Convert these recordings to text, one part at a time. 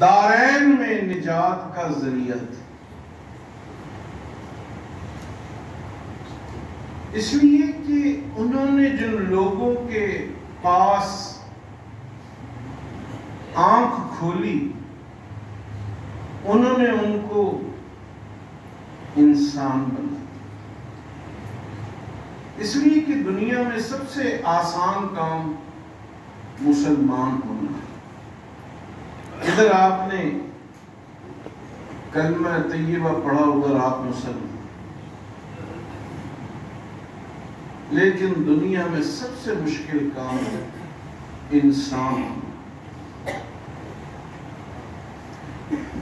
دارین میں نجات کا ذریعہ تھے۔ اس لیے کہ انہوں نے جن لوگوں کے پاس آنکھ کھولی انہوں نے ان کو انسان بنا۔ اس لیے کہ دنیا میں سب سے آسان کام مسلمان ہونا ہے۔ ادھر آپ نے کلمہ طیبہ پڑھا، ادھر آپ مسلمان، لیکن دنیا میں سب سے مشکل کام ہے انسان ہونا۔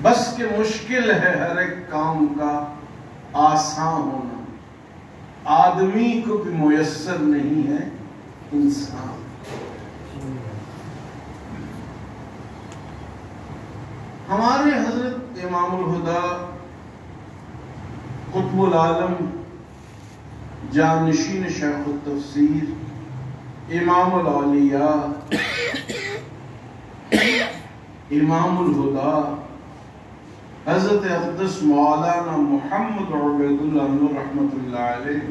بس کہ مشکل ہے ہر ایک کام کا آسان ہونا، آدمی کو بھی میسر نہیں ہے انسان۔ ہمارے حضرت امام الہدیٰ قطب العالم جانشین شیخ التفسیر امام الاولیاء امام الہدیٰ حضرت اقدس مولانا محمد عبید اللہ نور رحمت اللہ علیہ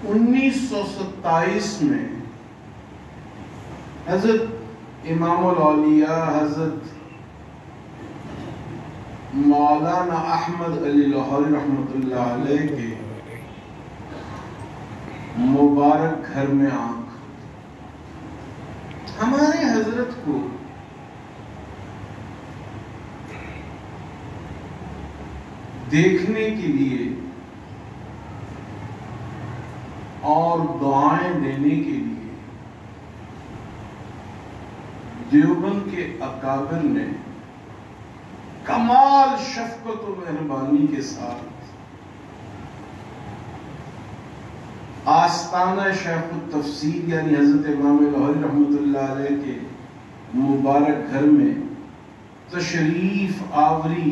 1927 میں حضرت امام الاولیاء حضرت مولانا احمد علی لاہوری رحمت اللہ علیہ کے مبارک گھر میں آنکھ، ہمارے حضرت کو دیکھنے کے لیے اور دعائیں دینے کے لیے دیوبند کے اکابر نے کمال شفقت و مہربانی کے ساتھ آستانہ شیخ التفسیر یعنی حضرت امام لاہوری رحمت اللہ علیہ کے مبارک گھر میں تشریف آوری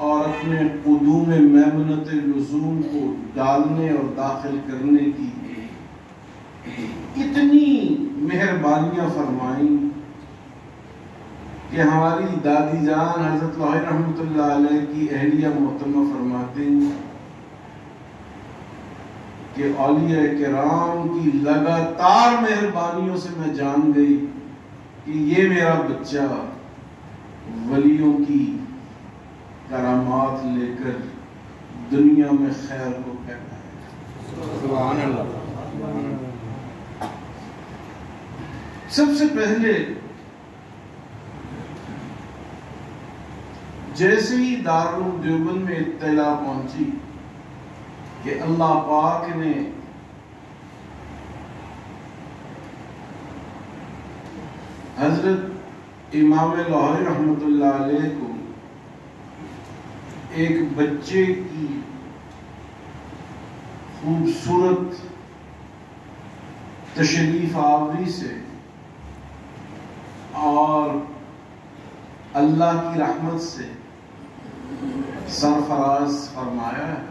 اور اپنے قدوم میمنت لزوم کو ڈالنے اور داخل کرنے کی اتنی مہربانیاں فرمائیں کہ ہماری دادی جان حضرت لاہوری رحمت اللہ علیہ کی اہلیہ محترمہ فرماتے ہیں کہ اولیاء کرام کی لگاتار مہربانیوں سے میں جان گئی کہ یہ میرا بچہ ولیوں کی کرامات لے کر دنیا میں خیر کو پھیلا ہے۔ سبحان اللہ۔ سب سے پہلے جیسے ہی دارالعلوم دیوبند میں اطلاع پہنچی کہ اللہ پاک نے حضرت امام لاہوری رحمت اللہ علیہ کو ایک بچے کی خوبصورت تشریف آوری سے اور اللہ کی رحمت سے سرفراز فرمایا ہے،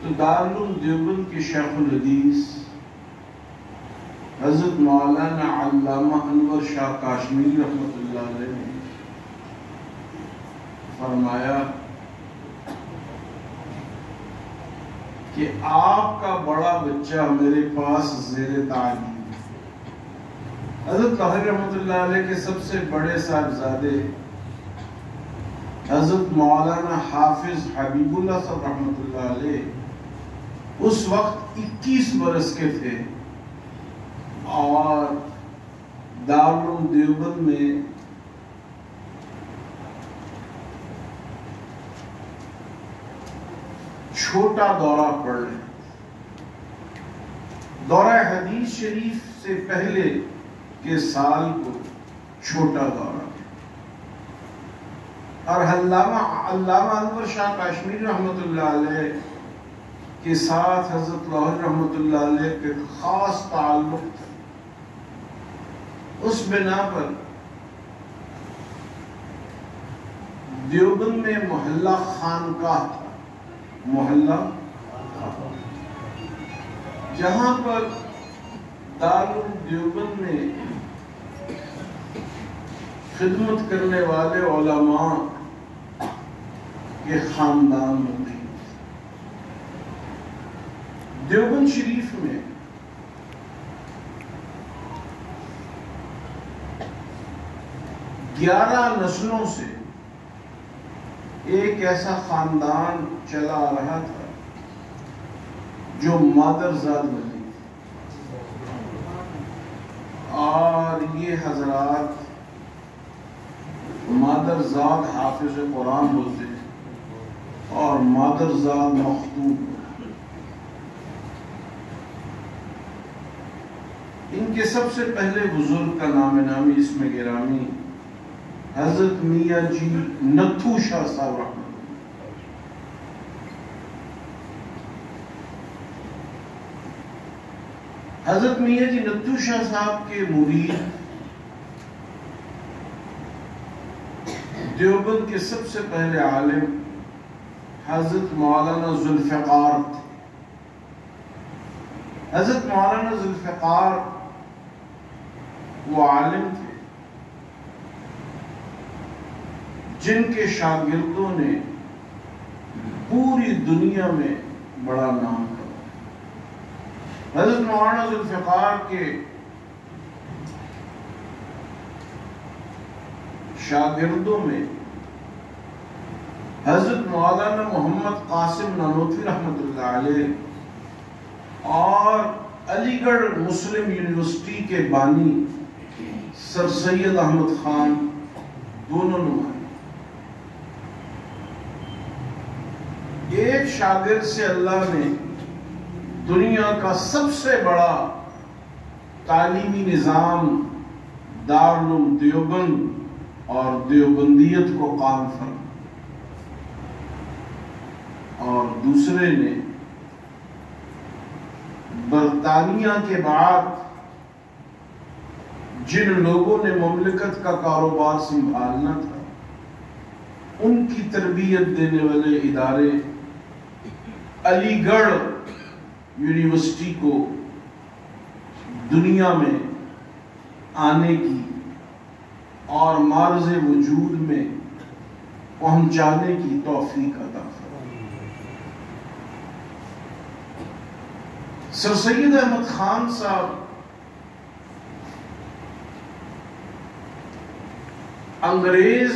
تو دارالعلوم دیوبند کے شیخ الحدیث حضرت مولانا علامہ انور شاہ کاشمیری رحمت اللہ علیہ نے فرمایا کہ آپ کا بڑا بچہ میرے پاس زیر تعلیم۔ حضرت لاہوری رحمت اللہ علیہ کے سب سے بڑے صاحبزادے حضرت مولانا حافظ حبیب اللہ صاحب رحمت اللہ علیہ اس وقت 21 برس کے تھے اور دارالعلوم دیوبند میں چھوٹا دورہ پڑھ رہے، دورہ حدیث شریف سے پہلے کے سال کو چھوٹا دورہ، اور علامہ انور شاہ کاشمیری رحمت اللہ علیہ کے ساتھ حضرت لاہوری رحمت اللہ علیہ کے خاص تعلق تھا۔ اس بنا پر دیوبند میں محلہ خانقاہ تھا، محلہ جہاں پر دارالدیوبند میں خدمت کرنے والے علماء کے خاندان ہوتے ہیں۔ دیوبند شریف میں گیارہ نسلوں سے ایک ایسا خاندان چلا آ رہا تھا جو مادرزاد بنے، اور یہ حضرات مادرزاد حافظ قرآن بولتے ہیں اور مادرزاد مختوم۔ ان کے سب سے پہلے بزرگ کا نام نامی اس میں گرامی حضرت میاں جی نتھو شاہ صاحب رحمۃ اللہ۔ حضرت میاں جی نتھو شاہ صاحب کے مرید دیوبند کے سب سے پہلے عالم حضرت مولانا ذوالفقار تھے۔ حضرت مولانا ذوالفقار وہ عالم تھے جن کے شاگردوں نے پوری دنیا میں بڑا نام کرا۔ حضرت مولانا ذوالفقار کے شاگردوں میں حضرت مولانا محمد قاسم نانوتوی رحمۃ اللہ علیہ اور علی گڑھ مسلم یونیورسٹی کے بانی سر سید احمد خان دونوں نمائندے۔ ایک شاگرد سے اللہ نے دنیا کا سب سے بڑا تعلیمی نظام دارالعلوم دیوبند اور دیوبندیت کو قائم فرمایا، اور دوسرے نے برطانیہ کے بعد جن لوگوں نے مملکت کا کاروبار سنبھالنا تھا ان کی تربیت دینے والے ادارے علی گڑھ یونیورسٹی کو دنیا میں آنے کی اور معرض وجود میں پہنچانے کی توفیق عطا فرمائی۔ سر سید احمد خان صاحب انگریز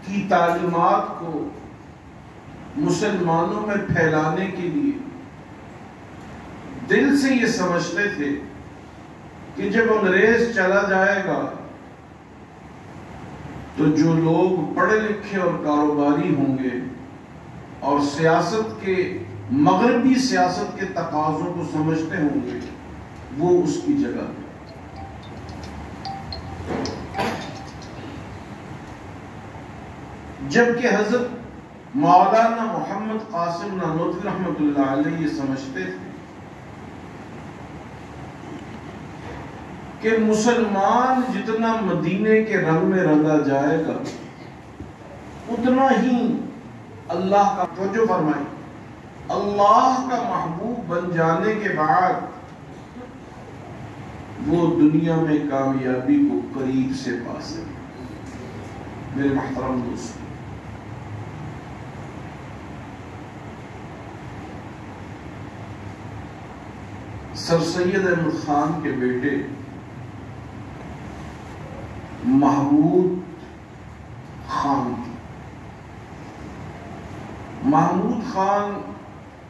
کی تعلیمات کو مسلمانوں میں پھیلانے کے لیے دل سے یہ سمجھتے تھے کہ جب انگریز چلا جائے گا تو جو لوگ پڑھے لکھے اور کاروباری ہوں گے اور سیاست کے مغربی سیاست کے تقاضوں کو سمجھتے ہوں گے وہ اس کی جگہ ہے۔ جبکہ حضرت مولانا محمد قاسم نانوتوی رحمۃ اللہ علیہ یہ سمجھتے تھے کہ مسلمان جتنا مدینے کے رنگ میں رنگا جائے گا اتنا ہی اللہ کا توجہ فرمائیں اللہ کا محبوب بن جانے کے بعد وہ دنیا میں کامیابی کو قریب سے پا سکے۔ میرے محترم دوست، سر سید احمد خان کے بیٹے محمود خان تھے۔ محمود خان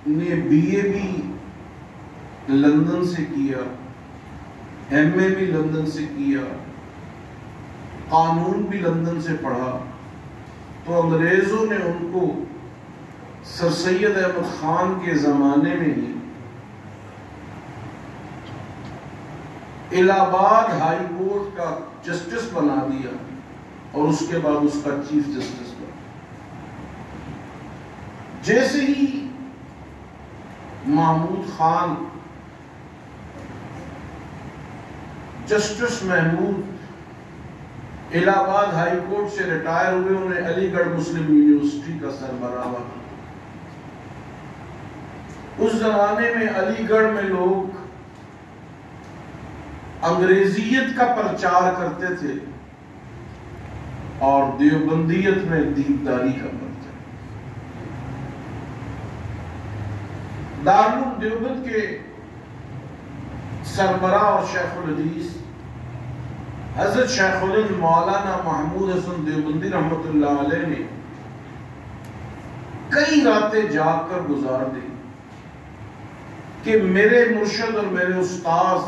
نے بی اے بھی لندن سے کیا، ایم اے بھی لندن سے کیا، قانون بھی لندن سے پڑھا، تو انگریزوں نے ان کو سر سید احمد خان کے زمانے میں ہی الہ آباد ہائی کورٹ کا جسٹس بنا دیا اور اس کے بعد اس کا چیف جسٹس بنا۔ جیسے ہی محمود خان جسٹس محمود الہ آباد ہائی کورٹ سے ریٹائر ہوئے، انہیں علی گڑھ مسلم یونیورسٹی کا سربراہ بنا۔ اس زمانے میں علی گڑھ میں لوگ انگریزیت کا پرچار کرتے تھے اور دیوبندیت میں دینداری کا پرچار۔ دارالعلوم دیوبند کے سربراہ اور شیخ الحدیث حضرت شیخ الہند مولانا محمود حسن دیوبندی رحمۃ اللہ علیہ نے کئی راتیں جاگ کر گزار دی کہ میرے مرشد اور میرے استاذ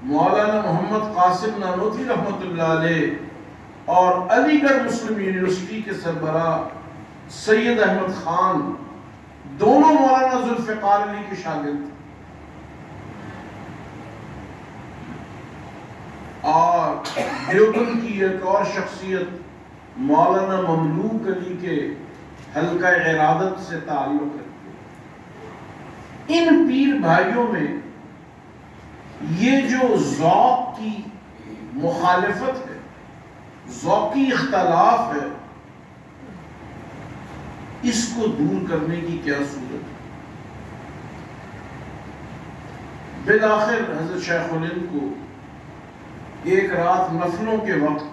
مولانا محمد قاسم نانوتوی رحمۃ اللہ علیہ اور علی گڑھ مسلم یونیورسٹی کے سربراہ سید احمد خان دونوں مولانا ذوالفقار علی کے شاگرد تھے، اور دیوبند کی ایک اور شخصیت مولانا مملوک علی کے حلقہ ارادت سے تعلق رکھتے۔ ان پیر بھائیوں میں یہ جو ذوق کی مخالفت ہے، ذوقی اختلاف ہے، اس کو دور کرنے کی کیا صورت ہے؟ بالآخر حضرت شیخ الہند کو ایک رات نفلوں کے وقت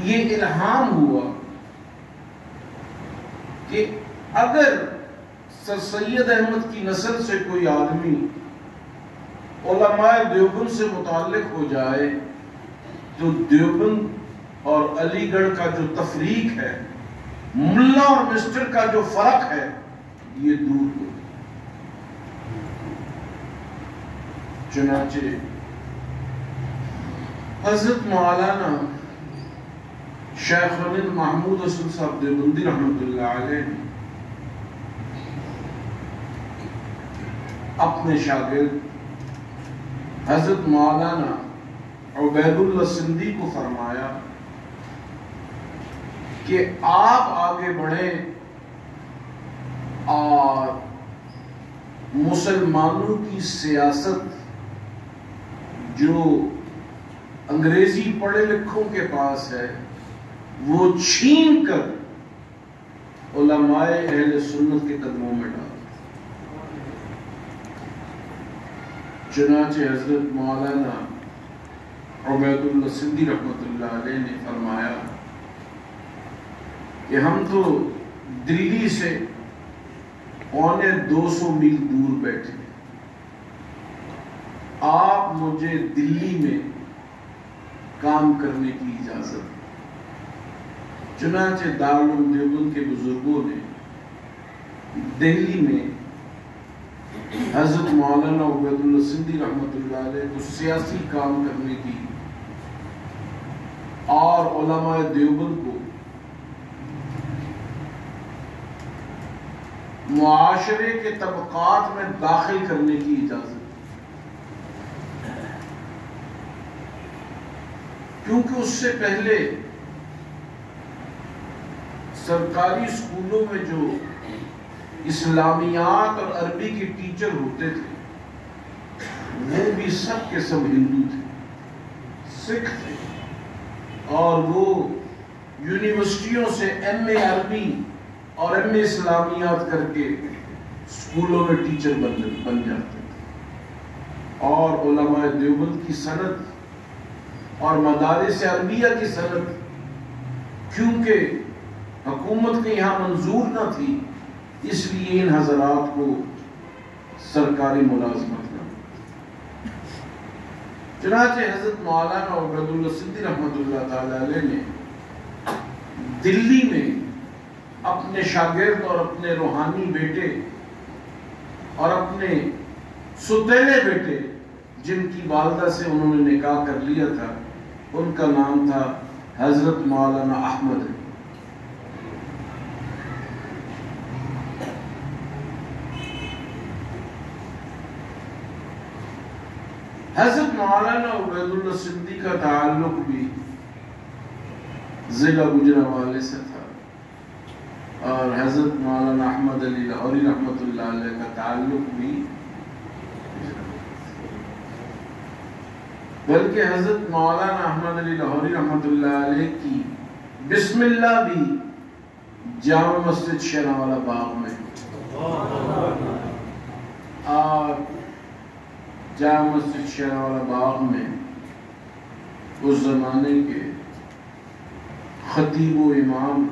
یہ الہام ہوا کہ اگر سر سید احمد کی نسل سے کوئی آدمی علماء دیوبند سے متعلق ہو جائے تو دیوبند اور علی گڑھ کا جو تفریق ہے، ملا اور مسٹر کا جو فرق ہے، یہ دور ہو۔ چنانچہ حضرت مولانا شیخ الہند محمود حسن صاحب دیوبندی رحمۃ اللہ علیہ نے اپنے شاگرد حضرت مولانا عبید اللہ سندھی کو فرمایا کہ آپ آگے بڑھیں اور مسلمانوں کی سیاست جو انگریزی پڑھے لکھوں کے پاس ہے وہ چھین کر علماء اہل سنت کے قدموں میں ڈال۔ چنانچہ حضرت مولانا عبید اللہ سندھی رحمۃ اللہ علیہ نے فرمایا کہ ہم تو دلی سے 250 میل دور بیٹھے، آپ مجھے دلی میں کام کرنے کی اجازت۔ چنانچہ دارالعلوم دیوبند کے بزرگوں نے دہلی میں حضرت مولانا عبید اللہ سندھی رحمۃ اللہ علیہ کو سیاسی کام کرنے کی اور علماء دیوبند کو معاشرے کے طبقات میں داخل کرنے کی اجازت، کیونکہ اس سے پہلے سرکاری اسکولوں میں جو اسلامیات اور عربی کے ٹیچر ہوتے تھے وہ بھی سب کے سب ہندو تھے، سکھ تھے، اور وہ یونیورسٹیوں سے ایم اے عربی اور ایم اے اسلامیات کر کے اسکولوں میں ٹیچر بن جاتے تھے، اور علماء دیوبند کی سند اور مدارس عربیہ کی سند کیونکہ حکومت کے یہاں منظور نہ تھی، اس لیے ان حضرات کو سرکاری ملازمت نہ۔ چنانچہ حضرت مولانا عبید اللہ سندھی رحمۃ اللہ تعالی علیہ نے دلی میں اپنے شاگرد اور اپنے روحانی بیٹے اور اپنے ستیلے بیٹے جن کی والدہ سے انہوں نے نکاح کر لیا تھا، ان کا نام تھا حضرت مولانا احمد۔ حضرت مولانا عبید اللہ سندھی کا تعلق بھی ضلع گجرانوالے سے تھا، اور حضرت مولانا احمد علی لاہوری رحمۃ اللہ علیہ کا تعلق بھی بلکہ حضرت مولانا احمد علی لاہوری رحمۃ اللہ علیہ کی بسم اللہ بھی جامع مسجد شیراں باغ میں، اور جامع مسجد شیراں باغ میں اس زمانے کے خطیب و امام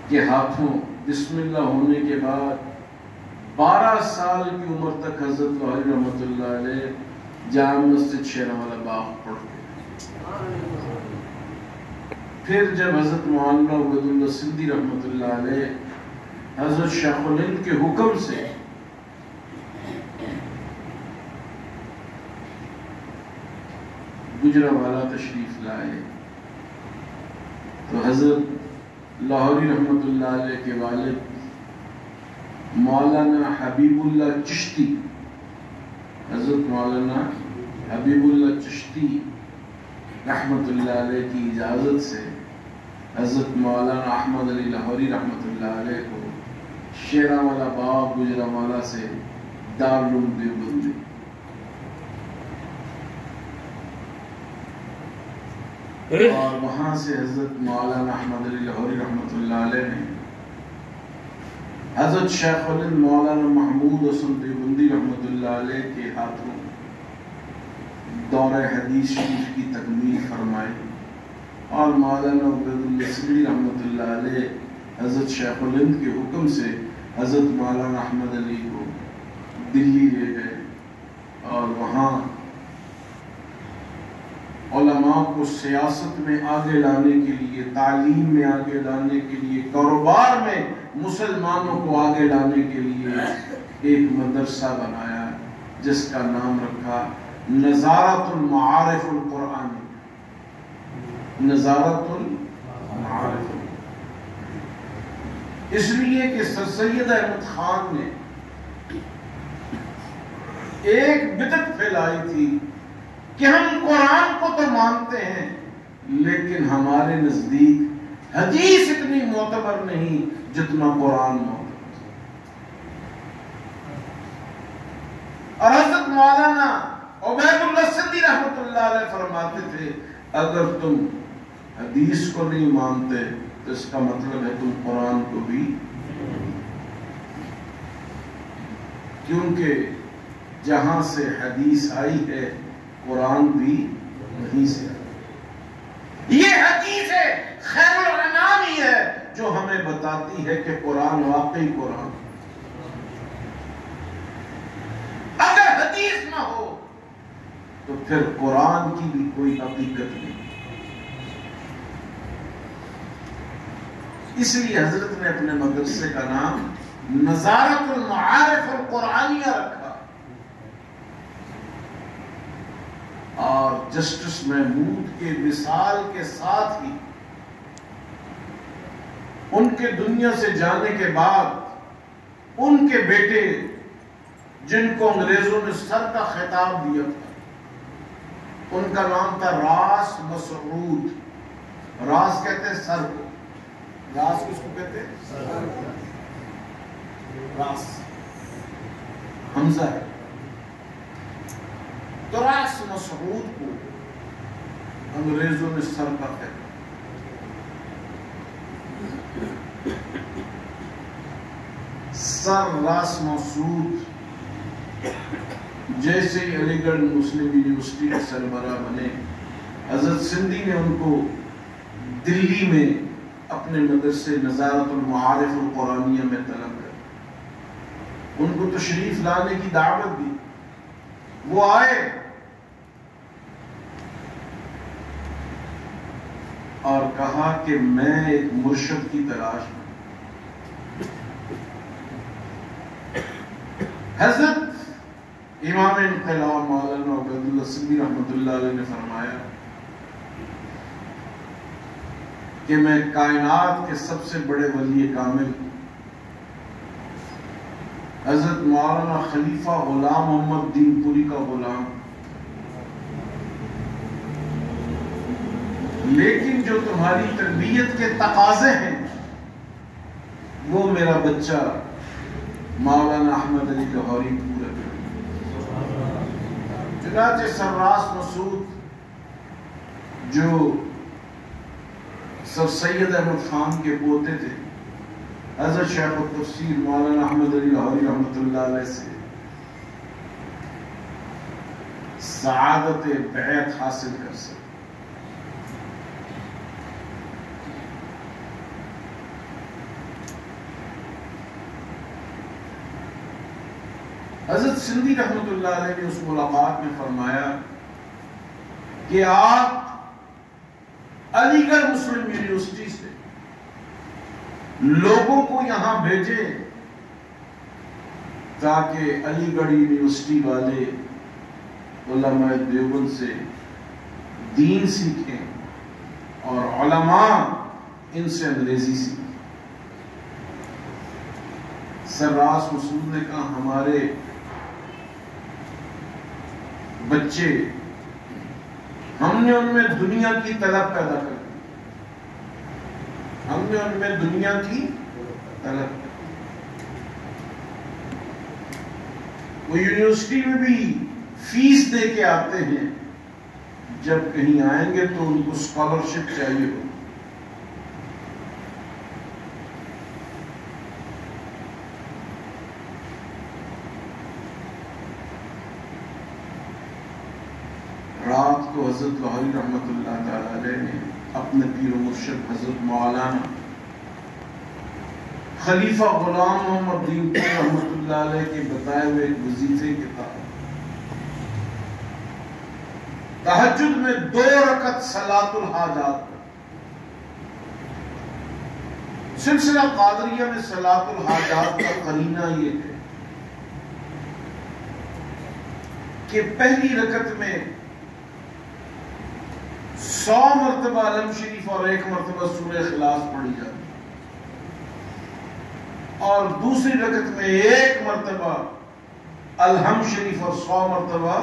کے ہاتھوں بسم اللہ ہونے کے بعد 12 سال کی عمر تک حضرت لاہوری رحمۃ اللہ علیہ جامع مسجد شیراں باغ پڑھتے۔ پھر جب حضرت مولانا عبید اللہ سندھی رحمۃ اللہ علیہ حضرت شیخ الہند کے حکم سے گجرانوالہ تشریف لائے تو حضرت لاہوری رحمۃ اللہ علیہ کے والد مولانا حبیب اللہ چشتی، حضرت مولانا حبیب اللہ چشتی رحمۃ اللہ علیہ کی اجازت سے حضرت مولانا احمد علی لاہوری رحمۃ اللہ علیہ کو شیراں باغ گجرانوالہ سے دارالعلوم دیوبند میں، اور وہاں سے حضرت مولانا احمد علی لاہوری رحمۃ اللہ علیہ نے حضرت شیخ الہند مولانا محمود حسن دیوبندی رحمۃ اللہ علیہ کے ہاتھوں دورہ حدیث شریف کی تکمیل فرمائی، اور مولانا عبید اللہ سندھی رحمۃ اللہ علیہ حضرت شیخ الہند کے حکم سے حضرت مولانا احمد علی کو دلی لے گئے، اور وہاں علماء کو سیاست میں آگے لانے کے لیے، تعلیم میں آگے لانے کے لیے، کاروبار میں مسلمانوں کو آگے لانے کے لیے ایک مدرسہ بنایا جس کا نام رکھا نظارت المعارف القرآنی، نظارت المعارف، اس لیے کہ سر سید احمد خان نے ایک بدعت پھیلائی تھی کہ ہم قرآن کو تو مانتے ہیں لیکن ہمارے نزدیک حدیث اتنی معتبر نہیں جتنا قرآن معتبر، اور حضرت مولانا عبید اللہ سندھی رحمۃ اللہ علیہ فرماتے تھے اگر تم حدیث کو نہیں مانتے تو اس کا مطلب ہے تم قرآن کو بھی، کیونکہ جہاں سے حدیث آئی ہے قرآن بھی وہیں سے آئی۔ یہ حدیث ہے خیر الانام ہی ہے جو ہمیں بتاتی ہے کہ قرآن واقعی قرآن، اگر حدیث نہ ہو تو پھر قرآن کی بھی کوئی حقیقت نہیں۔ اس لیے حضرت نے اپنے مدرسے کا نام نظارت المعارف القرآنیہ رکھا، اور جسٹس محمود کے وصال کے ساتھ ہی ان کے دنیا سے جانے کے بعد ان کے بیٹے جن کو انگریزوں نے سر کا خطاب دیا تھا، ان کا نام تھا راس مسعود۔ راس کہتے ہیں سر کو، راس کس کو کہتے ہیں؟ راس حمزہ ہے، تو راس مسعود کو انگریزوں نے سر کا خطاب، سر راس مسعود جیسے علی گڑھ مسلم یونیورسٹی کے سربراہ بنے، حضرت سندھی نے ان کو دلی میں اپنے مدرسے نظارت المعارف القرآنیہ میں طلب کر ان کو تشریف لانے کی دعوت دی۔ وہ آئے اور کہا کہ میں ایک مرشد کی تلاش میں۔ حضرت امام انقلاب مولانا عبید اللہ سندھی رحمۃ اللہ علیہ نے فرمایا کہ میں کائنات کے سب سے بڑے ولی کامل حضرت مولانا خلیفہ غلام محمد دین پوری کا غلام، لیکن جو تمہاری تربیت کے تقاضے ہیں وہ میرا بچہ مولانا احمد علی لاہوری پورا کر دیا۔ چنانچہ سرراس مسعود جو سر سید احمد خان کے پوتے تھے، حضرت شیخ التفسیر مولانا احمد علی لاہوری رحمۃ اللہ علیہ سے سعادت بیعت حاصل کر سکے۔ حضرت سندھی رحمۃ اللہ علیہ نے اس ملاقات میں فرمایا کہ آپ علی گڑھ مسلم یونیورسٹی سے لوگوں کو یہاں بھیجیں تاکہ علی گڑھ یونیورسٹی والے علماء دیوبند سے دین سیکھیں اور علماء ان سے انگریزی سیکھیں۔ سرراس مسعود نے کہا ہمارے بچے، ہم نے ان میں دنیا کی طلب پیدا کر دی، ہم نے ان میں دنیا کی طلب۔ وہ یونیورسٹی میں بھی فیس دے کے آتے ہیں، جب کہیں آئیں گے تو ان کو اسکالرشپ چاہیے ہو۔ رات کو حضرت لاہوری رحمۃ اللہ تعالی علیہ نے اپنے پیر و مرشد حضرت مولانا خلیفہ غلام محمد دین رحمۃ اللہ علیہ کے بتائے ہوئے ایک وظیفے کے تحت تہجد میں 2 رکعت صلاۃ الحاجات کا سلسلہ قادریہ میں صلاۃ الحاجات کا قرینہ یہ ہے کہ پہلی رکعت میں 100 مرتبہ علم شریف اور 1 مرتبہ سورہ اخلاص پڑھی جاتی، اور دوسری رکعت میں 1 مرتبہ الحمد شریف اور 100 مرتبہ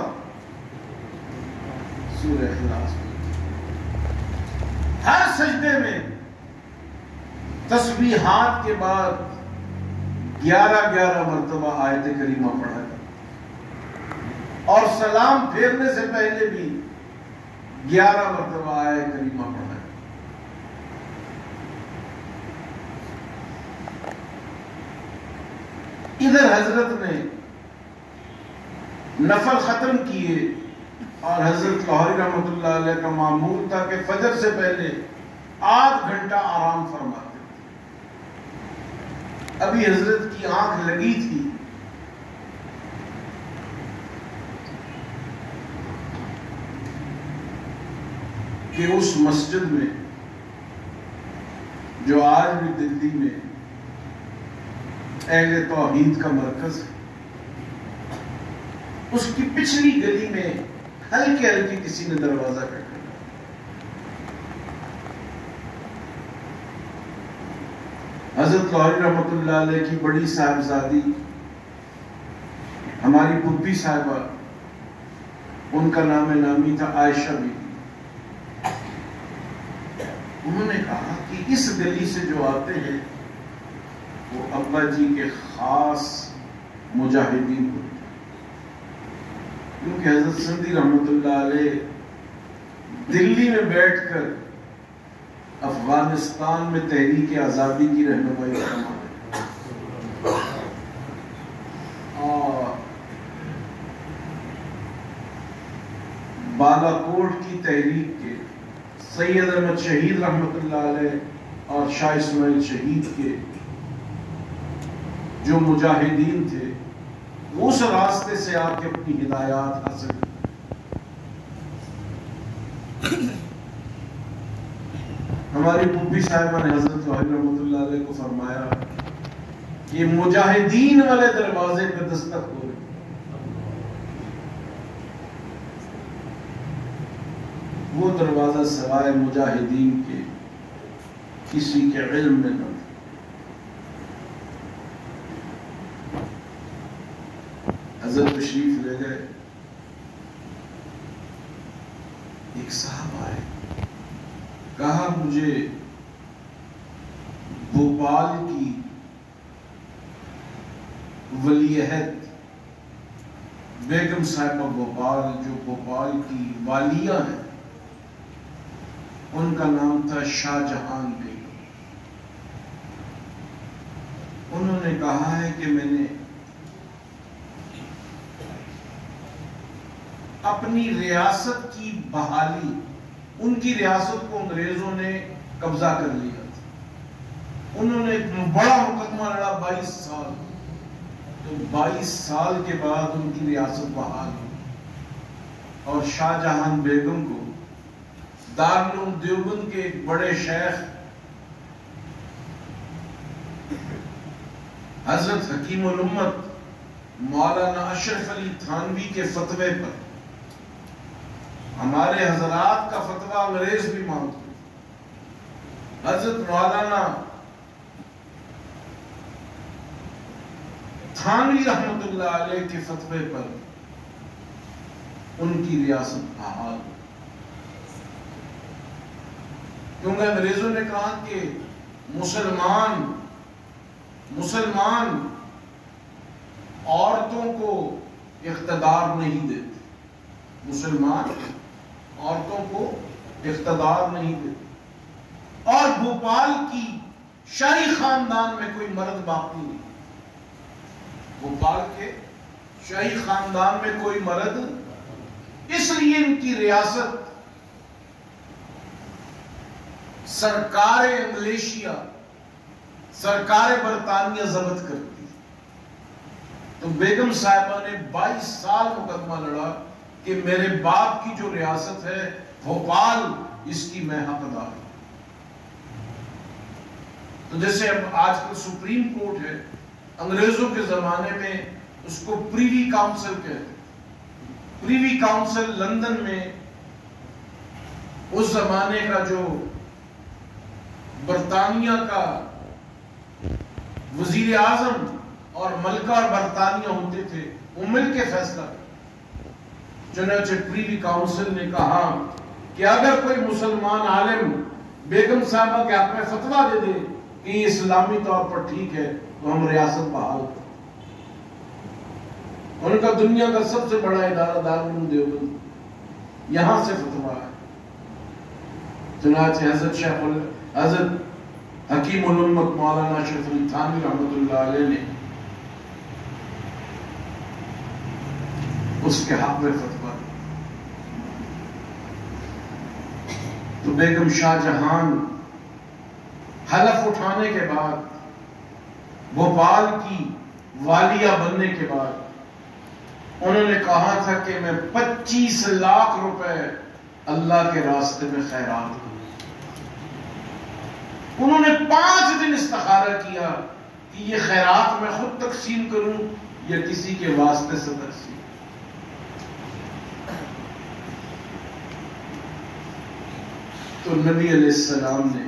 سورہ اخلاص۔ ہر سجدے میں تسبیحات کے بعد 11 مرتبہ آیت کریمہ پڑھا جاتا، اور سلام پھیرنے سے پہلے بھی 11 مرتبہ آیت کریمہ پڑھا جاتا۔ ادھر حضرت نے نفل ختم کیے، اور حضرت لاہوری رحمۃ اللہ علیہ کا معمول تھا کہ فجر سے پہلے آدھ گھنٹہ آرام فرماتے تھے۔ ابھی حضرت کی آنکھ لگی تھی کہ اس مسجد میں جو آج بھی دلی میں اہل توحید کا مرکز ہے، اس کی پچھلی گلی میں ہلکے کسی نے دروازہ کھٹکھٹایا۔ حضرت لاہوری رحمۃ اللہ علیہ کی بڑی صاحبزادی ہماری پھپھی صاحبہ، ان کا نام نامی تھا عائشہ بی۔ انہوں نے کہا کہ اس گلی سے جو آتے ہیں وہ ابا جی کے خاص مجاہدین ہوتے ہیں، کیونکہ حضرت سندھی رحمۃ اللہ علیہ دلی میں بیٹھ کر افغانستان میں تحریک آزادی کی رہنمائی فرما رہے، اور بالا کوٹ کی تحریک کے سید احمد شہید رحمۃ اللہ علیہ اور شاہ اسماعیل شہید کے جو مجاہدین تھے، اس راستے سے آ کے اپنی ہدایات حاصل کی۔ ہماری پھپھی صاحبہ نے حضرت لاہوری رحمۃ اللہ علیہ کو فرمایا کہ مجاہدین والے دروازے پہ دستک ہو رہی، وہ دروازہ سوائے مجاہدین کے کسی کے علم میں نہ تھا۔ حضرت تشریف لے گئے، ایک صاحب آئے، کہا مجھے بھوپال کی ولی عہد بیگم صاحبہ بھوپال، جو بھوپال کی والیہ ہیں، ان کا نام تھا شاہ جہان بیگم۔ انہوں نے کہا ہے کہ میں نے اپنی ریاست کی بحالی، ان کی ریاست کو انگریزوں نے قبضہ کر لیا تھا، انہوں نے ایک بڑا مقدمہ لڑا 22 سال، تو 22 سال کے بعد ان کی ریاست بحال ہوئی، اور شاہ جہان بیگم کو دارالعلوم دیوبند کے ایک بڑے شیخ حضرت حکیم الامت مولانا اشرف علی تھانوی کے فتوے پر، ہمارے حضرات کا فتویٰ انگریز بھی مانتے، حضرت مولانا تھانوی رحمت اللہ علیہ کے فتوے پر ان کی ریاست بحال ہوئی، کیونکہ انگریزوں نے کہا کہ مسلمان عورتوں کو اقتدار نہیں دیتے، مسلمان عورتوں کو اقتدار نہیں دیتے، اور بھوپال کی شاہی خاندان میں کوئی مرد باقی نہیں، بھوپال کے شاہی خاندان میں کوئی مرد، اس لیے ان کی ریاست سرکار انگلیشیا، سرکار برطانیہ ضبط کرتی، تو بیگم صاحبہ نے 22 سال مقدمہ لڑا کہ میرے باپ کی جو ریاست ہے بھوپال، اس کی میں حقدار ہوں۔ تو جیسے اب آج کل سپریم کورٹ ہے، انگریزوں کے زمانے میں اس کو پریوی کاؤنسل کہتے، پریوی کاؤنسل لندن میں اس زمانے کا جو برطانیہ کا وزیر اعظم اور ملکہ اور برطانیہ ہوتے تھے، وہ مل کے فیصلہ کرتے۔ چنانچہ پریوی کاؤنسل نے کہا کہ اگر کوئی مسلمان عالم بیگم صاحبہ کے حق میں فتویٰ دے دے کہ یہ اسلامی طور پر ٹھیک ہے تو ہم ریاست بحال کریں۔ ان کا دنیا کا سب سے بڑا ادارہ دارالعلوم دیوبند، یہاں سے فتویٰ ہے۔ چنانچہ حضرت حکیم الامت مولانا اشرف علی تھانوی رحمت اللہ علیہ نے اس کے حق میں فتویٰ دیا۔ تو بیگم شاہ جہان حلف اٹھانے کے بعد، بھوپال کی والیہ بننے کے بعد، انہوں نے کہا تھا کہ میں 25 لاکھ روپے اللہ کے راستے میں خیرات کروں۔ انہوں نے 5 دن استخارہ کیا کہ یہ خیرات میں خود تقسیم کروں یا کسی کے واسطے سے تقسیم۔ تو نبی علیہ السلام نے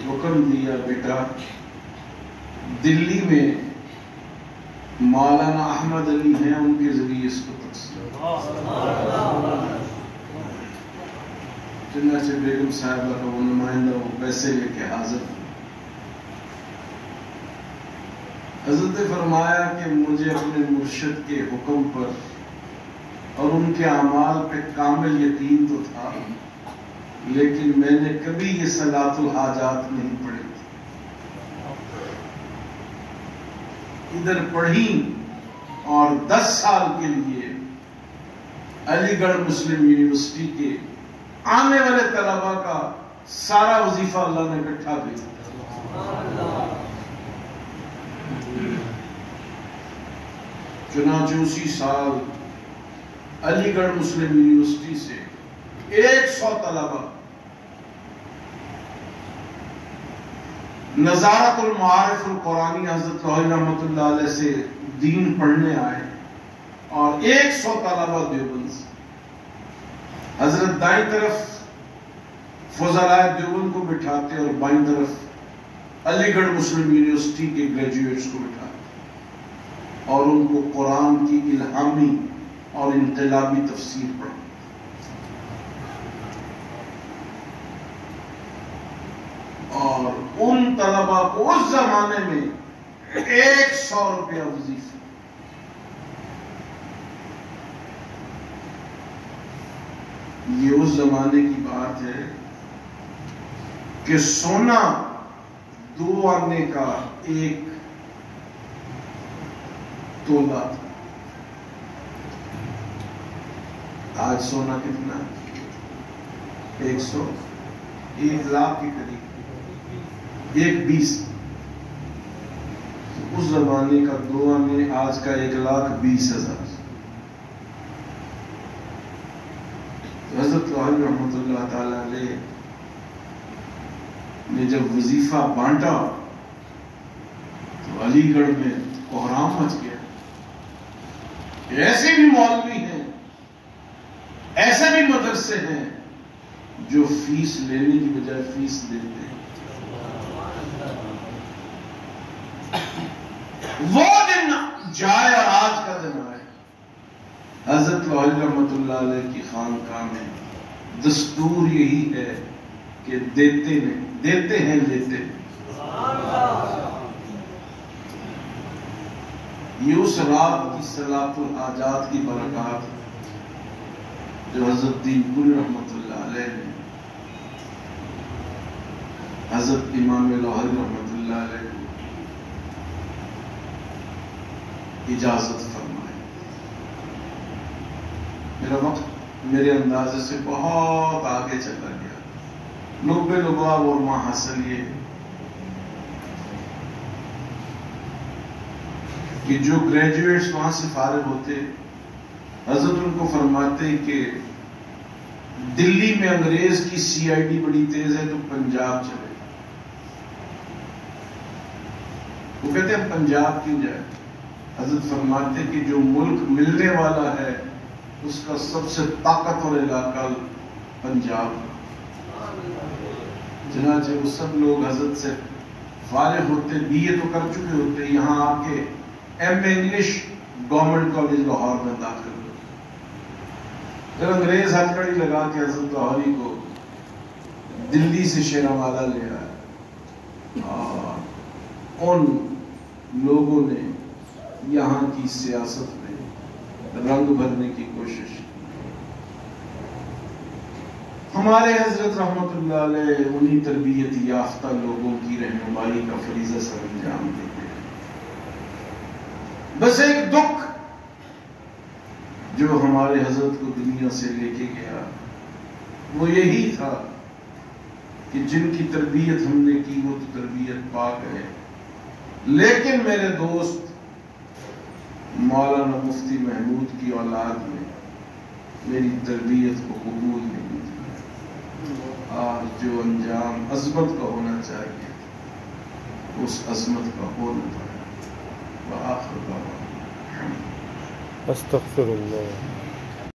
حکم دیا، بیٹا دلی میں مولانا احمد علی ہیں، ان کے ذریعے اس کو تقسیم۔ چنانچہ بیگم صاحبہ کا وہ نمائندہ وہ پیسے لے کے حاضر، حضرت نے فرمایا کہ مجھے اپنے مرشد کے حکم پر اور ان کے اعمال پہ کامل یقین تو تھا، لیکن میں نے کبھی یہ صلاۃ الحاجات نہیں پڑھی تھی۔ ادھر پڑھی اور 10 سال کے لیے علی گڑھ مسلم یونیورسٹی کے آنے والے طلباء کا سارا وظیفہ اللہ نے اکٹھا دیا۔ چنانچہ اسی سال علی گڑھ مسلم یونیورسٹی سے 100 طلباء نظارت المعارف القرآنی حضرت لاہوری رحمت اللہ علیہ سے دین پڑھنے آئے، اور 100 طلباء دیوبند سے۔ حضرت دائیں طرف فضلائے دیوبند کو بٹھاتے اور بائیں طرف علی گڑھ مسلم یونیورسٹی کے گریجویٹس کو بٹھاتے، اور ان کو قرآن کی الہامی اور انقلابی تفسیر پڑھاتے۔ اور ان طلباء کو اس زمانے میں 100 روپیہ وظیفہ. یہ اس زمانے کی بات ہے کہ سونا 2 آنے کا 1 تولہ تھا. آج سونا کتنا؟ 1 لاکھ کے قریب، 1.20. اس زمانے کا 2 آنے، آج کا 1,20,000. حضرت علی رحمۃ اللہ تعالی علیہ نے جب وظیفہ بانٹا تو علی گڑھ میں کوہرام مچ گیا. ایسے بھی مولوی ہیں، ایسے بھی مدرسے ہیں جو فیس لینے کی بجائے فیس دیتے ہیں. وہ دن جائے اور آج کا دن آئے. حضرت علی رحمۃ اللہ علیہ کی خانقاہ میں دستور یہی ہے کہ دیتے ہیں لیتے ہیں. یہ اس رات کی صلاۃ الحاجات کی برکات جو حضرت دین پوری رحمۃ اللہ علیہ نے حضرت امام لاہوری رحمۃ اللہ علیہ کو اجازت فرمائی. میرا وقت میرے اندازے سے بہت آگے چلا گیا. لبے لباب اور ماحصل یہ کہ جو گریجویٹس وہاں سے فارغ ہوتے حضرت ان کو فرماتے کہ دلی میں انگریز کی CID بڑی تیز ہے تو پنجاب چلے. وہ کہتے ہیں پنجاب کیوں جائے؟ حضرت فرماتے کہ جو ملک ملنے والا ہے اس کا سب سے طاقتور علاقہ پنجاب. چنانچہ وہ سب لوگ حضرت سے فارغ ہوتے، BA تو کر چکے ہوتے، یہاں آ کے MA English government college Lahore میں داخل ہوتے. پھر انگریز ہتھکڑی لگا کے حضرت لاہوری کو دلی سے شیراوالا لے آیا اور ان لوگوں نے یہاں کی سیاست میں رنگ بھرنے کی کوشش کی. ہمارے حضرت رحمت اللہ علیہ انہی تربیت یافتہ لوگوں کی رہنمائی کا فریضہ سر انجام دیتے ہیں. بس ایک دکھ جو ہمارے حضرت کو دنیا سے لے کے گیا وہ یہی تھا کہ جن کی تربیت ہم نے کی وہ تو تربیت پا گئے، لیکن میرے دوست مولانا مفتی محمود کی اولاد نے میری تربیت کو قبول نہیں کیا. آج جو انجام عظمت کا ہونا چاہیے اس عظمت کا ہو نہ پایا. وآخر دعوانا استغفر اللہ.